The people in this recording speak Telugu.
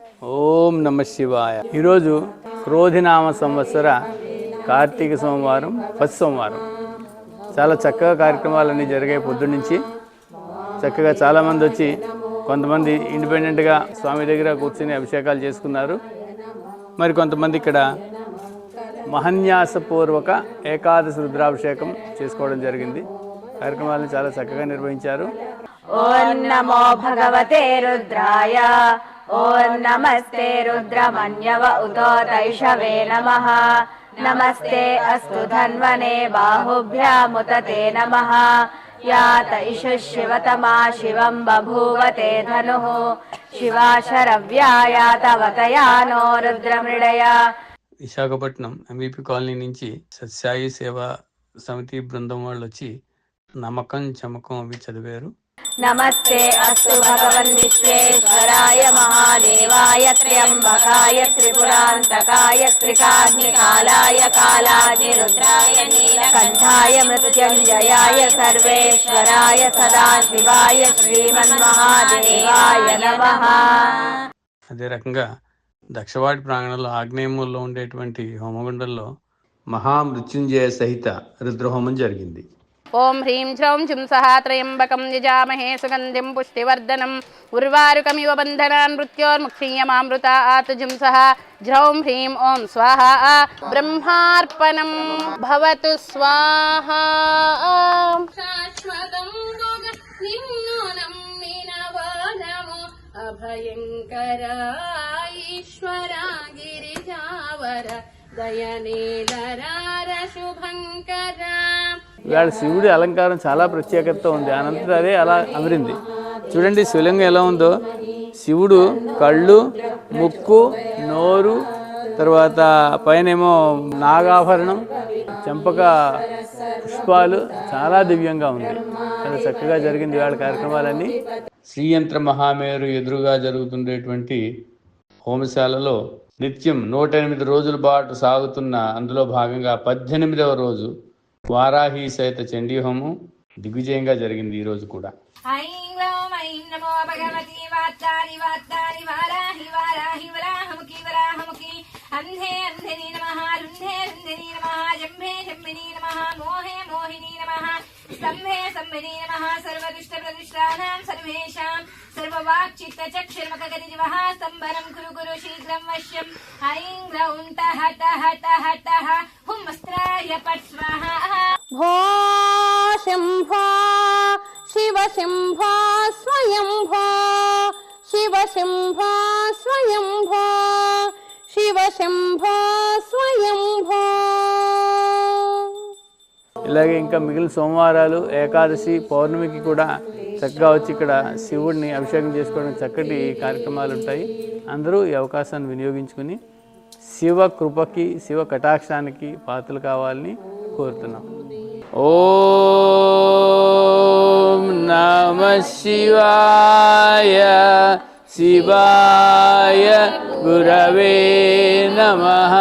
ఓం నమ శివాయ. ఈరోజు క్రోధినామ సంవత్సర కార్తీక సోమవారం, ఫస్ట్ సోమవారం. చాలా చక్కగా కార్యక్రమాలన్నీ జరిగాయి. పొద్దున్నుంచి చక్కగా చాలామంది వచ్చి కొంతమంది ఇండిపెండెంట్గా స్వామి దగ్గర కూర్చొని అభిషేకాలు చేసుకున్నారు. మరి కొంతమంది ఇక్కడ మహన్యాసపూర్వక ఏకాదశి రుద్రాభిషేకం చేసుకోవడం జరిగింది. కార్యక్రమాలను చాలా చక్కగా నిర్వహించారు. ఓం నమో భగవతే రుద్రాయ. ఓం నమస్తే రుద్రమన్యవ ఉతోతైషవే నమః. నమస్తే అస్తు ధన్వనే బాహుభ్యాముతతే నమః. యాత ఇషు శివతమా శివం బభూవతే ధనుః. శివాశరవ్యాయాతవతయానో రుద్రమృడయ. విశాఖపట్నం ఎంవిపి కాలనీ నుంచి సత్సాయి సేవా సమితి బృందం వాళ్ళు వచ్చి నమ్మకం చమకం అవి చదివారు. నమస్తే అస్తు భగవన్ విశ్వేశ్వరాయ మహాదేవాయ త్ర్యంబకాయ త్రిపురాంతకాయ త్రికాగ్నికాలాయ కాలాగ్నిరుద్రాయ నీలకంఠాయ మృత్యుంజయాయ సర్వేశ్వరాయ సదాశివాయ శ్రీమన్మహాదేవాయ నమః. అదే రకంగా దక్షవాడి ప్రాంగణంలో ఆగ్నేయమూలలో ఉండేటువంటి హోమగుండంలో మహామృత్యుంజయ సహిత రుద్రహోమం జరిగింది. ఓం హ్రీం శ్రౌం జింసః త్రయంబకం యజామహే సుగంధిం పుష్టివర్ధనం ఉర్వారుకమివ బంధనాన్ మృత్యోర్ముక్షీయమామృతాత్ జింసః జ్రౌం హ్రీం ఓం స్వాహా. బ్రహ్మార్పణం భవతు స్వాహా. శాశ్వతం నిన్నోనం నినవనమో అభయంకర ఈశ్వర గిరిజావర దయనీలరార శుభంకర. ఇవాళ శివుడి అలంకారం చాలా ప్రత్యేకత ఉంది. అనంతరం అదే అలా అమరింది. చూడండి శివలింగం ఎలా ఉందో. శివుడు కళ్ళు, ముక్కు, నోరు, తర్వాత పైనేమో నాగాభరణం, చెంపక పుష్పాలు, చాలా దివ్యంగా ఉంది. చాలా చక్కగా జరిగింది ఇవాళ కార్యక్రమాలన్నీ. శ్రీయంత్ర మహామేరు ఎదురుగా జరుగుతుండేటువంటి హోమశాలలో నిత్యం 108 రోజుల పాటు సాగుతున్న అందులో భాగంగా 18వ రోజు వారాహి సహిత చండీ హోమం దిగ్విజయంగా జరిగింది. ఈ రోజు కూడా ఐం గ్లౌం ఐం నమో భగవతి వాత్తాని వాత్తాని వారాహి వారాహి వరాహముఖి వరాహముఖి అంధే అంధని నమః. రుంధే రుంధిని నమః. జంభే జంభిని నమః. మోహే మోహిని నమః. స్తంభే స్తంభిని నమః. సర్వదుష్ట ప్రదుష్టానాం సర్వేషాం సర్వవాక్ చిత్త చక్షుర్మకగతి జివః స్తంభనం కురు కురు శీఘ్రం వశ్యం. ఐం గ్లౌం తహ తహ తహ తహ హుం వస్త్రాయ పట్ స్వాహా. భో శంభో శివ శంభో స్వయంభో శివ శంభో స్వయంభో శివ శంభో స్వయంభో. ఇలాగే ఇంకా మిగిలిన సోమవారాలు, ఏకాదశి, పౌర్ణమికి కూడా చక్కగా వచ్చి ఇక్కడ శివుడిని అభిషేకం చేసుకోవడానికి చక్కటి కార్యక్రమాలు ఉంటాయి. అందరూ ఈ అవకాశాన్ని వినియోగించుకుని శివ కృపకి, శివ కటాక్షానికి పాత్రలు కావాలని కోరుతున్నాం. ఓం నమః శివాయ. శివాయ గురవే నమః.